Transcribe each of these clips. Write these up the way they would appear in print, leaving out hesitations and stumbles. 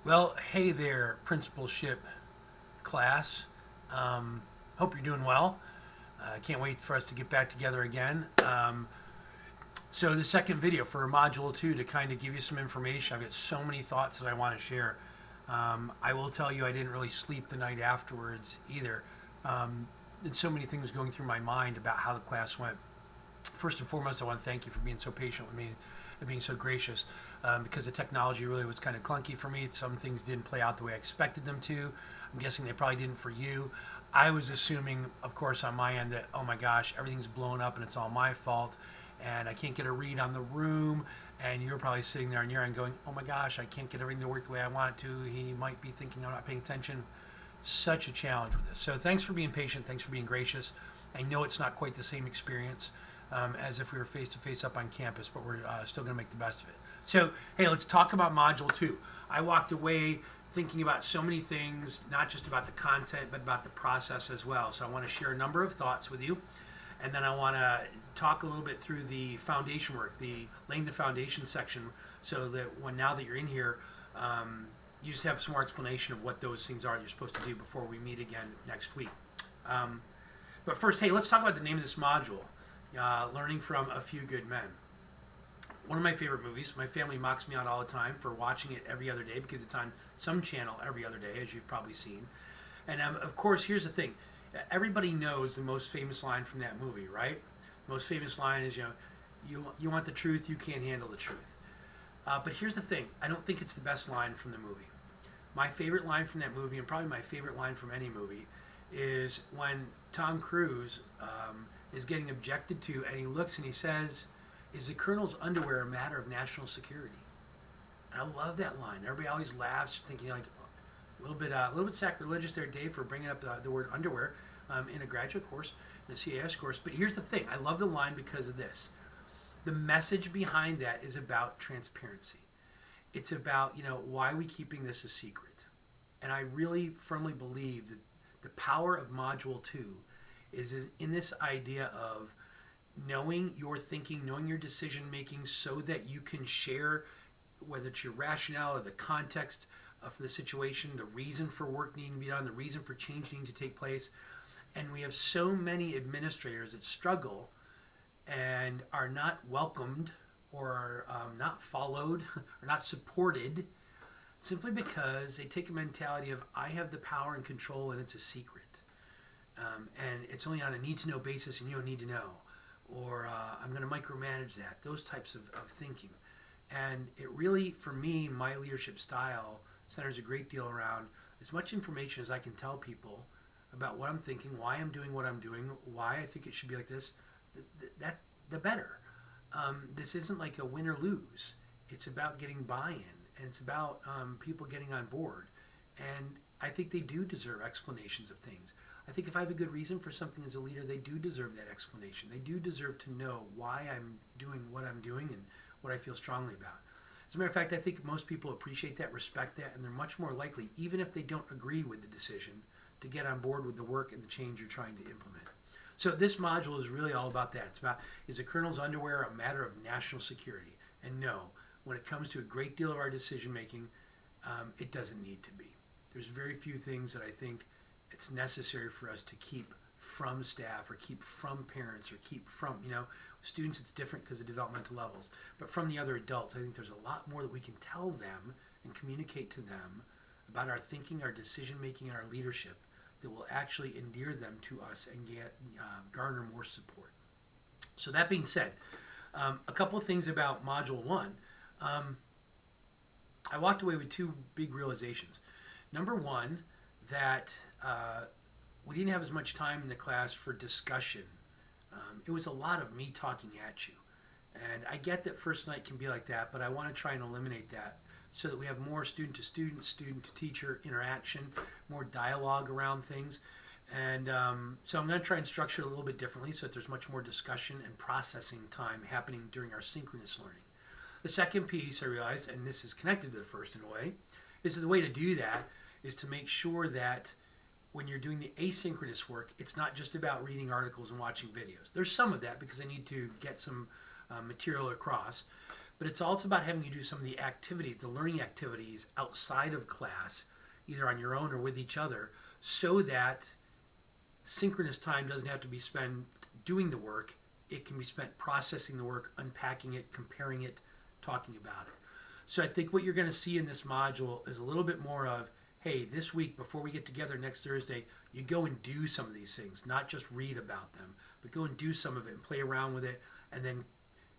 Well, hey there, Principalship class. Hope you're doing well. Can't wait for us to get back together again. So the second video for Module 2 to kind of give you some information. I've got so many thoughts that I want to share. I will tell you I didn't really sleep the night afterwards either. And so many things going through my mind about how the class went. First and foremost, I want to thank you for being so patient with me and being so gracious, because the technology really was kind of clunky for me. Some things didn't play out the way I expected them to. I'm guessing they probably didn't for you. I was assuming, of course, on my end that, oh my gosh, everything's blown up and it's all my fault and I can't get a read on the room. And you're probably sitting there on your end going, oh my gosh, I can't get everything to work the way I want it to. He might be thinking I'm not paying attention. Such a challenge with this. So thanks for being patient. Thanks for being gracious. I know it's not quite the same experience as if we were face to face up on campus, but we're still going to make the best of it. So, hey, let's talk about Module 2. I walked away thinking about so many things, not just about the content, but about the process as well. So, I want to share a number of thoughts with you, and then I want to talk a little bit through the foundation work, the laying the foundation section, so that now that you're in here, you just have some more explanation of what those things are you're supposed to do before we meet again next week. But first, hey, let's talk about the name of this module. Learning from a Few Good Men. One of my favorite movies. My family mocks me out all the time for watching it every other day because it's on some channel every other day, as you've probably seen. And of course, here's the thing. Everybody knows the most famous line from that movie, right? The most famous line is, you want the truth, you can't handle the truth. But here's the thing. I don't think it's the best line from the movie. My favorite line from that movie, and probably my favorite line from any movie, is when Tom Cruise is getting objected to, and he looks and he says, "Is the colonel's underwear a matter of national security?" And I love that line. Everybody always laughs, thinking like a little bit sacrilegious there, Dave, for bringing up the word underwear in a graduate course, in a CAS course. But here's the thing: I love the line because of this. The message behind that is about transparency. It's about why are we keeping this a secret, and I really firmly believe that the power of Module 2 is in this idea of knowing your thinking, knowing your decision making, so that you can share whether it's your rationale or the context of the situation, the reason for work needing to be done, the reason for change needing to take place. And we have so many administrators that struggle and are not welcomed or are not followed or not supported simply because they take a mentality of I have the power and control and it's a secret. And it's only on a need-to-know basis and you don't need to know. Or I'm going to micromanage that. Those types of thinking. And it really, for me, my leadership style centers a great deal around as much information as I can tell people about what I'm thinking, why I'm doing what I'm doing, why I think it should be like this, the better. This isn't like a win or lose. It's about getting buy-in, and it's about people getting on board. And I think they do deserve explanations of things. I think if I have a good reason for something as a leader, they do deserve that explanation. They do deserve to know why I'm doing what I'm doing and what I feel strongly about. As a matter of fact, I think most people appreciate that, respect that, and they're much more likely, even if they don't agree with the decision, to get on board with the work and the change you're trying to implement. So this module is really all about that. It's about, is the colonel's underwear a matter of national security? And no, when it comes to a great deal of our decision making, it doesn't need to be. There's very few things that I think it's necessary for us to keep from staff or keep from parents or keep from, students it's different because of developmental levels. But from the other adults, I think there's a lot more that we can tell them and communicate to them about our thinking, our decision making, and our leadership that will actually endear them to us and garner more support. So that being said, a couple of things about Module 1. I walked away with two big realizations. Number one, that we didn't have as much time in the class for discussion. It was a lot of me talking at you. And I get that first night can be like that, but I want to try and eliminate that so that we have more student to student, student to teacher interaction, more dialogue around things. And so I'm going to try and structure it a little bit differently so that there's much more discussion and processing time happening during our synchronous learning. The second piece I realized, and this is connected to the first in a way, is that the way to do that is to make sure that when you're doing the asynchronous work, it's not just about reading articles and watching videos. There's some of that because I need to get some material across. but it's also about having you do some of the activities, the learning activities outside of class, either on your own or with each other, so that synchronous time doesn't have to be spent doing the work. It can be spent processing the work, unpacking it, comparing it, talking about it. So I think what you're going to see in this module is a little bit more of, hey, this week before we get together next Thursday, you go and do some of these things, not just read about them, but go and do some of it and play around with it, and then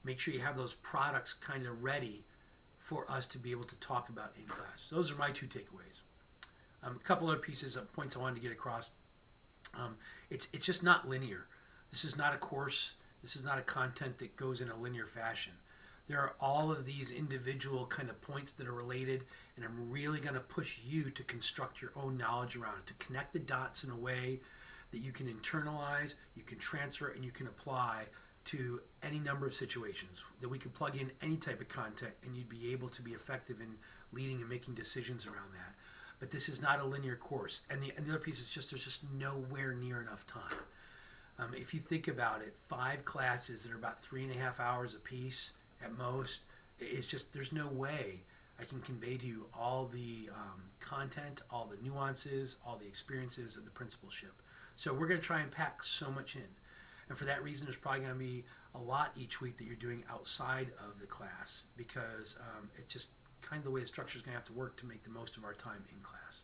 make sure you have those products kind of ready for us to be able to talk about in class. So those are my two takeaways. A couple other pieces of points I wanted to get across. It's just not linear. This is not a course. This is not a content that goes in a linear fashion. There are all of these individual kind of points that are related, and I'm really going to push you to construct your own knowledge around it, to connect the dots in a way that you can internalize, you can transfer, and you can apply to any number of situations, that we could plug in any type of content and you'd be able to be effective in leading and making decisions around that. But this is not a linear course. And the other piece is just there's just nowhere near enough time. If you think about it, 5 classes that are about 3.5 hours a piece at most, it's just there's no way I can convey to you all the content, all the nuances, all the experiences of the principalship. So we're going to try and pack so much in. And for that reason, there's probably going to be a lot each week that you're doing outside of the class, because it's just kind of the way the structure is going to have to work to make the most of our time in class.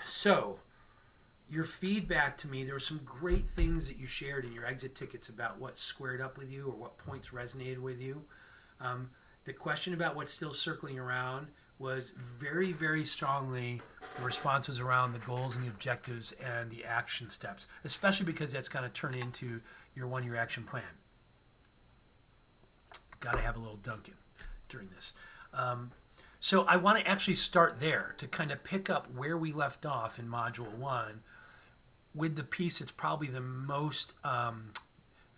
So your feedback to me, there were some great things that you shared in your exit tickets about what squared up with you or what points resonated with you. The question about what's still circling around was very, very strongly, the response was around the goals and the objectives and the action steps, especially because that's going to turn into your one-year action plan. Got to have a little Dunkin' during this. So I want to actually start there to kind of pick up where we left off in Module 1 with the piece that's probably the most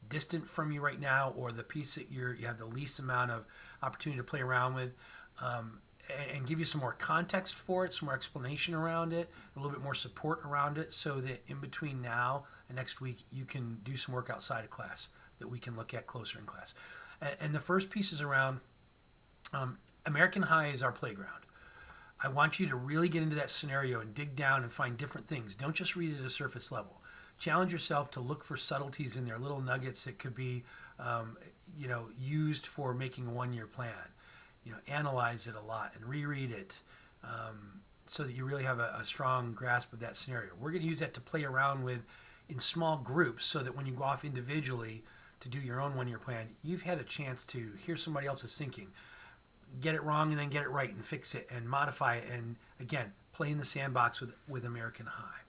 distant from you right now, or the piece that you have the least amount of opportunity to play around with, and give you some more context for it, some more explanation around it, a little bit more support around it, so that in between now and next week you can do some work outside of class that we can look at closer in class. And the first piece is around American High is our playground. I want you to really get into that scenario and dig down and find different things. Don't just read it at a surface level. Challenge yourself to look for subtleties in there, little nuggets that could be used for making a one-year plan. Analyze it a lot and reread it so that you really have a strong grasp of that scenario. We're going to use that to play around with in small groups, so that when you go off individually to do your own one-year plan, you've had a chance to hear somebody else's thinking, get it wrong and then get it right and fix it and modify it, and again, play in the sandbox with American High.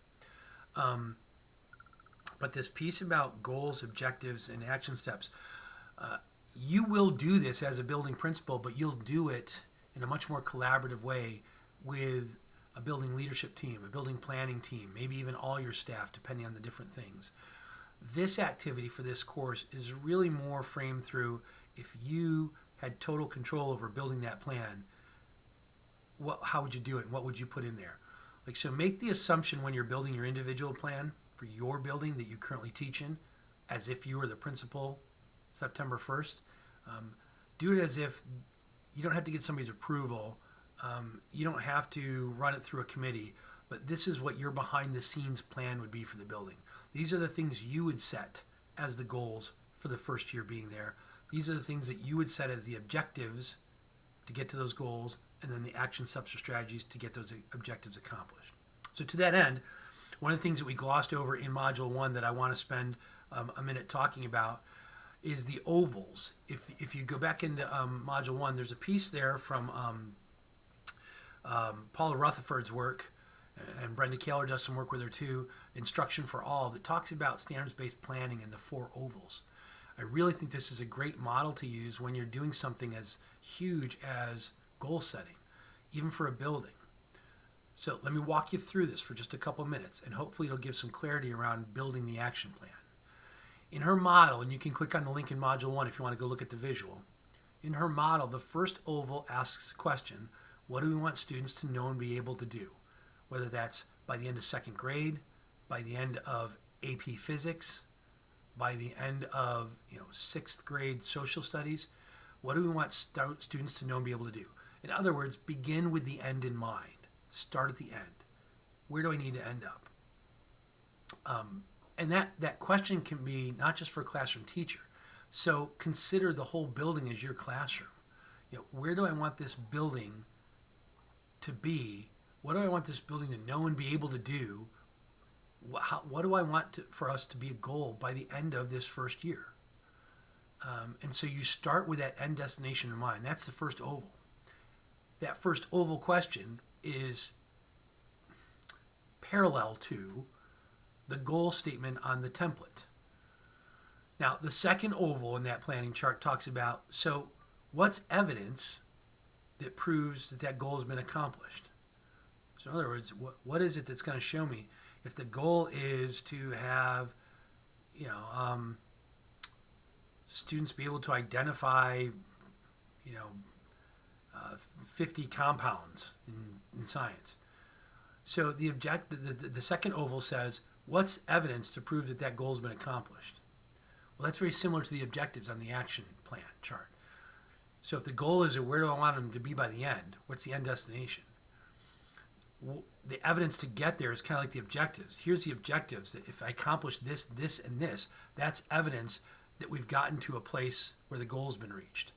But this piece about goals, objectives, and action steps, you will do this as a building principal, but you'll do it in a much more collaborative way with a building leadership team, a building planning team, maybe even all your staff, depending on the different things. This activity for this course is really more framed through, if you had total control over building that plan, how would you do it and what would you put in there? So make the assumption when you're building your individual plan for your building that you currently teach in, as if you were the principal September 1st. Do it as if you don't have to get somebody's approval. You don't have to run it through a committee, but this is what your behind the scenes plan would be for the building. These are the things you would set as the goals for the first year being there. These are the things that you would set as the objectives to get to those goals, and then the action steps or strategies to get those objectives accomplished. So to that end, one of the things that we glossed over in Module 1 that I want to spend a minute talking about is the ovals. If you go back into Module 1, there's a piece there from Paula Rutherford's work, and Brenda Kaler does some work with her too, Instruction for All, that talks about standards-based planning and the 4 ovals. I really think this is a great model to use when you're doing something as huge as goal setting, even for a building. So let me walk you through this for just a couple minutes, and hopefully it'll give some clarity around building the action plan. In her model, and you can click on the link in Module 1 if you want to go look at the visual, in her model, the first oval asks the question, what do we want students to know and be able to do? Whether that's by the end of 2nd grade, by the end of AP Physics, by the end of 6th grade social studies, What do we want students to know and be able to do? In other words, begin with the end in mind. Start at the end. Where do I need to end up? And that question can be not just for a classroom teacher. So consider the whole building as your classroom. Where do I want this building to be? What do I want this building to know and be able to do? What do I want for us to be a goal by the end of this first year? And so you start with that end destination in mind. That's the first oval. That first oval question is parallel to the goal statement on the template. Now, the second oval in that planning chart talks about, so what's evidence that proves that goal has been accomplished? So in other words, what is it that's going to show me if the goal is to have, students be able to identify, 50 compounds in science. So the second oval says, what's evidence to prove that goal has been accomplished? Well, that's very similar to the objectives on the action plan chart. So if the goal is where do I want them to be by the end, what's the end destination? The evidence to get there is kind of like the objectives. Here's the objectives. That if I accomplish this, this, and this, that's evidence that we've gotten to a place where the goal's been reached.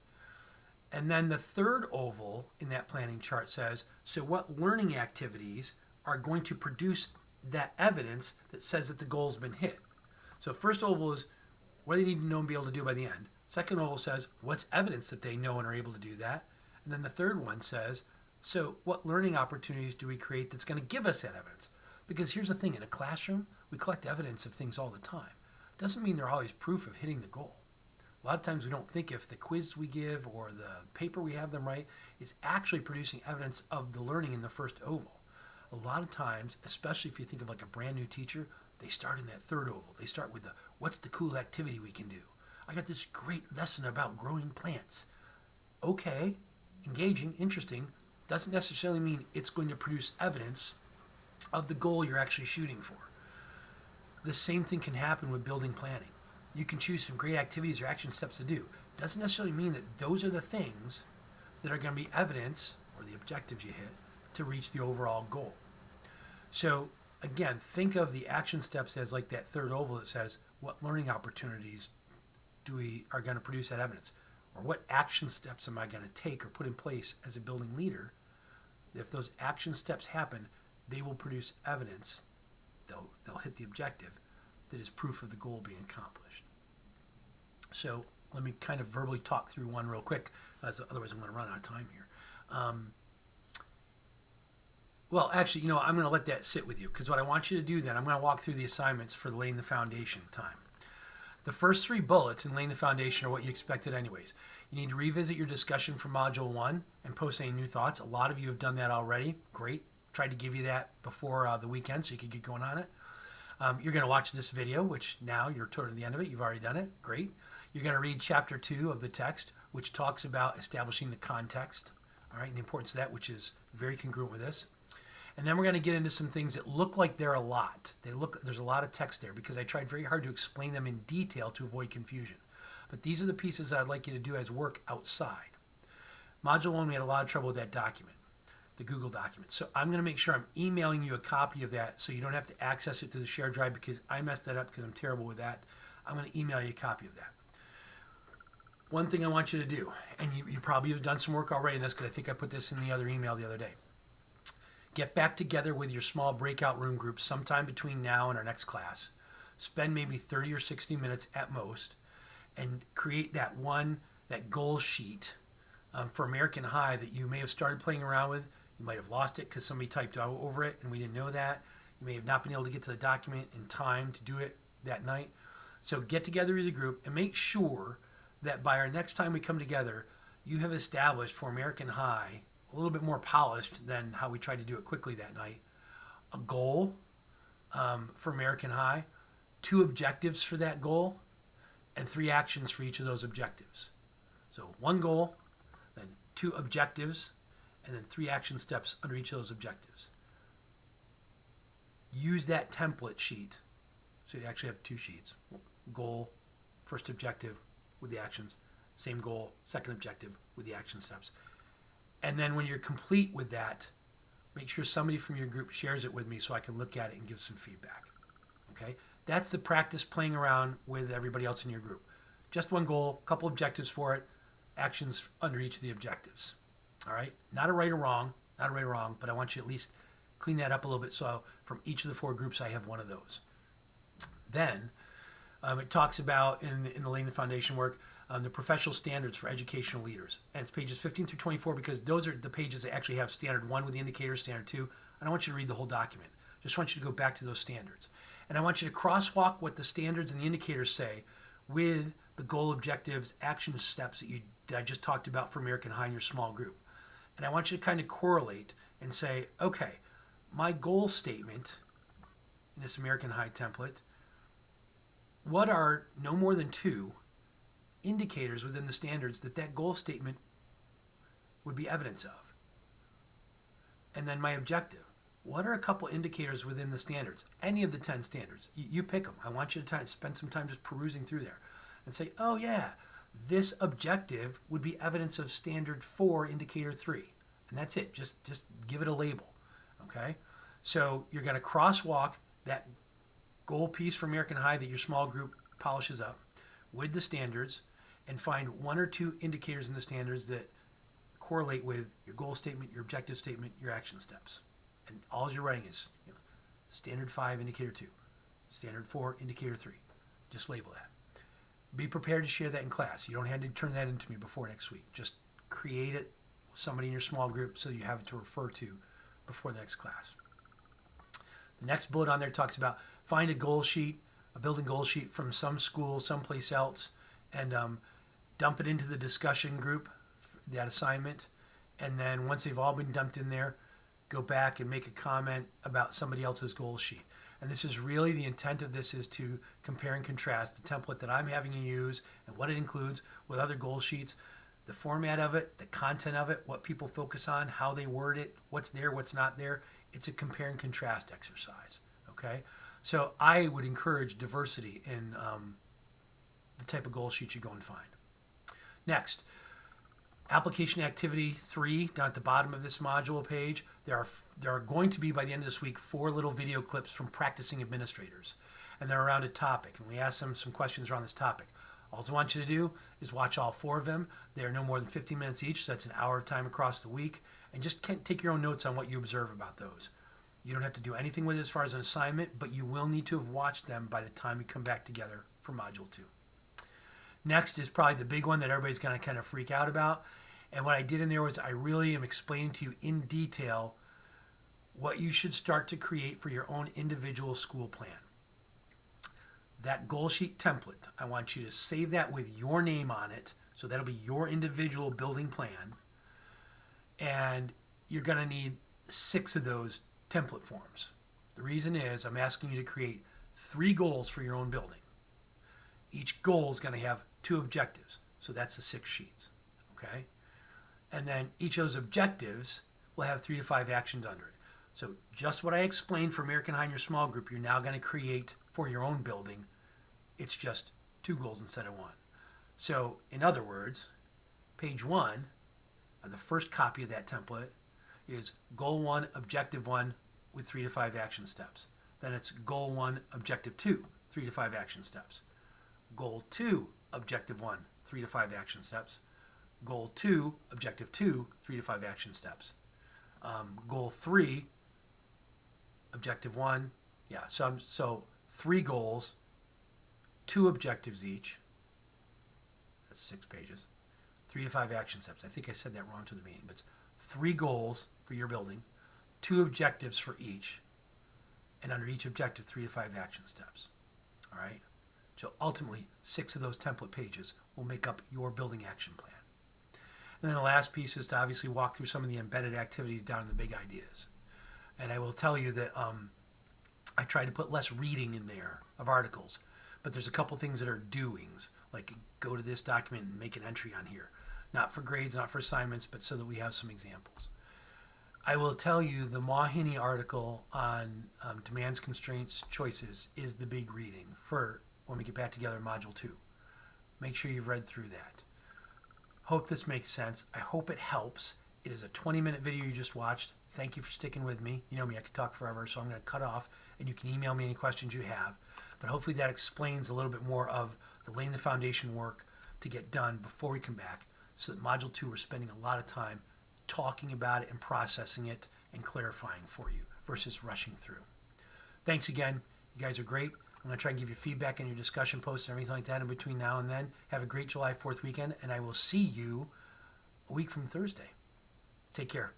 And then the third oval in that planning chart says, so what learning activities are going to produce that evidence that says that the goal's been hit? So first oval is what do they need to know and be able to do by the end? Second oval says, what's evidence that they know and are able to do that? And then the third one says, so what learning opportunities do we create that's going to give us that evidence? Because here's the thing, in a classroom, we collect evidence of things all the time. Doesn't mean they're always proof of hitting the goal. A lot of times we don't think if the quiz we give or the paper we have them write is actually producing evidence of the learning in the first oval. A lot of times, especially if you think of like a brand new teacher, they start in that third oval. They start with what's the cool activity we can do? I got this great lesson about growing plants. Okay, engaging, interesting, doesn't necessarily mean it's going to produce evidence of the goal you're actually shooting for. The same thing can happen with building planning. You can choose some great activities or action steps to do. Doesn't necessarily mean that those are the things that are going to be evidence, or the objectives you hit, to reach the overall goal. So again, think of the action steps as like that third oval that says, what learning opportunities are going to produce that evidence? Or what action steps am I going to take or put in place as a building leader? If those action steps happen, they will produce evidence. They'll hit the objective that is proof of the goal being accomplished. So let me kind of verbally talk through one real quick, otherwise I'm going to run out of time here. Well, actually, I'm going to let that sit with you, because what I want you to do then, I'm going to walk through the assignments for laying the foundation time. The first 3 bullets in laying the foundation are what you expected anyways. You need to revisit your discussion from Module 1 and post any new thoughts. A lot of you have done that already. Great. Tried to give you that before the weekend so you could get going on it. You're going to watch this video, which now you're toward the end of it. You've already done it. Great. You're going to read Chapter 2 of the text, which talks about establishing the context, all right, and the importance of that, which is very congruent with this. And then we're going to get into some things that look like they're a lot. There's a lot of text there because I tried very hard to explain them in detail to avoid confusion. But these are the pieces that I'd like you to do as work outside. Module 1, we had a lot of trouble with that document, the Google document. So I'm going to make sure I'm emailing you a copy of that so you don't have to access it to the shared drive because I messed that up because I'm terrible with that. I'm going to email you a copy of that. One thing I want you to do, and you probably have done some work already in this because I think I put this in the other email the other day. Get back together with your small breakout room group sometime between now and our next class. Spend maybe 30 or 60 minutes at most and create that goal sheet for American High that you may have started playing around with. You might have lost it because somebody typed out over it and we didn't know that. You may have not been able to get to the document in time to do it that night. So get together with the group and make sure that by our next time we come together, you have established for American High, a little bit more polished than how we tried to do it quickly that night, a goal for American High, 2 objectives for that goal, and 3 actions for each of those objectives. So 1 goal, then 2 objectives, and then 3 action steps under each of those objectives. Use that template sheet. So you actually have 2 sheets. Goal, first objective with the actions. same goal, second objective with the action steps. And then when you're complete with that, make sure somebody from your group shares it with me so I can look at it and give some feedback. Okay? That's the practice playing around with everybody else in your group. Just one goal, couple objectives for it, actions under each of the objectives. All right? Not a right or wrong, but I want you to at least clean that up a little bit so from each of the 4 groups I have one of those. Then it talks about, in the laying the foundation work, the professional standards for educational leaders. And it's pages 15 through 24 because those are the pages that actually have standard 1 with the indicators, standard 2. I don't want you to read the whole document. Just want you to go back to those standards. And I want you to crosswalk what the standards and the indicators say with the goal, objectives, action steps that I just talked about for American High in your small group. And I want you to kind of correlate and say, okay, my goal statement in this American High template, what are no more than 2 indicators within the standards that goal statement would be evidence of? And then my objective, what are a couple indicators within the standards? Any of the 10 standards. You pick them. I want you to spend some time just perusing through there and say, oh yeah, this objective would be evidence of standard 4, indicator 3. And that's it. Just give it a label. Okay? So you're going to crosswalk that goal piece for American High that your small group polishes up with the standards and find 1 or 2 indicators in the standards that correlate with your goal statement, your objective statement, your action steps. And all you're writing is standard 5, indicator 2, standard 4, indicator 3. Just label that. Be prepared to share that in class. You don't have to turn that into me before next week. Just create it with somebody in your small group so you have it to refer to before the next class. The next bullet on there talks about find a goal sheet, a building goal sheet from some school, someplace else, and dump it into the discussion group, that assignment. And then once they've all been dumped in there, go back and make a comment about somebody else's goal sheet. And this is really the intent of this is to compare and contrast the template that I'm having you use and what it includes with other goal sheets, the format of it, the content of it, what people focus on, how they word it, what's there, what's not there. It's a compare and contrast exercise. Okay? So I would encourage diversity in the type of goal sheet you go and find. Next, application activity 3 down at the bottom of this module page. There are going to be, by the end of this week, 4 little video clips from practicing administrators. And they're around a topic. And we asked them some questions around this topic. All I want you to do is watch all 4 of them. They are no more than 15 minutes each, so that's an hour of time across the week. And just take your own notes on what you observe about those. You don't have to do anything with it as far as an assignment, but you will need to have watched them by the time we come back together for Module 2. Next is probably the big one that everybody's going to kind of freak out about. And what I did in there was I really am explaining to you in detail what you should start to create for your own individual school plan. That goal sheet template, I want you to save that with your name on it. So that'll be your individual building plan. And you're going to need 6 of those template forms. The reason is I'm asking you to create 3 goals for your own building. Each goal is going to have 2 objectives. So that's the 6 sheets. Okay? And then each of those objectives will have 3 to 5 actions under it. So just what I explained for American High in your small group, you're now going to create for your own building. It's just 2 goals instead of 1. So in other words, page 1 of the first copy of that template is goal 1, objective 1 with 3 to 5 action steps. Then it's goal 1, objective 2, 3 to 5 action steps. Goal 2, objective 1, 3 to 5 action steps. Goal 2, objective 2, 3 to 5 action steps. Goal 3, objective 1, so 3 goals, 2 objectives each. That's 6 pages. 3 to 5 action steps. I think I said that wrong to the beginning, but it's 3 goals for your building, 2 objectives for each, and under each objective, 3 to 5 action steps. All right? So ultimately, 6 of those template pages will make up your building action plan. And then the last piece is to obviously walk through some of the embedded activities down in the big ideas. And I will tell you that I tried to put less reading in there of articles, but there's a couple things that are doings, like go to this document and make an entry on here. Not for grades, not for assignments, but so that we have some examples. I will tell you the Mahini article on demands, constraints, choices is the big reading for when we get back together in Module 2. Make sure you've read through that. Hope this makes sense. I hope it helps. It is a 20-minute video you just watched. Thank you for sticking with me. You know me, I could talk forever, so I'm going to cut off, and you can email me any questions you have. But hopefully that explains a little bit more of the laying the foundation work to get done before we come back. So that Module 2, we're spending a lot of time talking about it and processing it and clarifying for you versus rushing through. Thanks again. You guys are great. I'm going to try and give you feedback in your discussion posts and everything like that in between now and then. Have a great July 4th weekend, and I will see you a week from Thursday. Take care.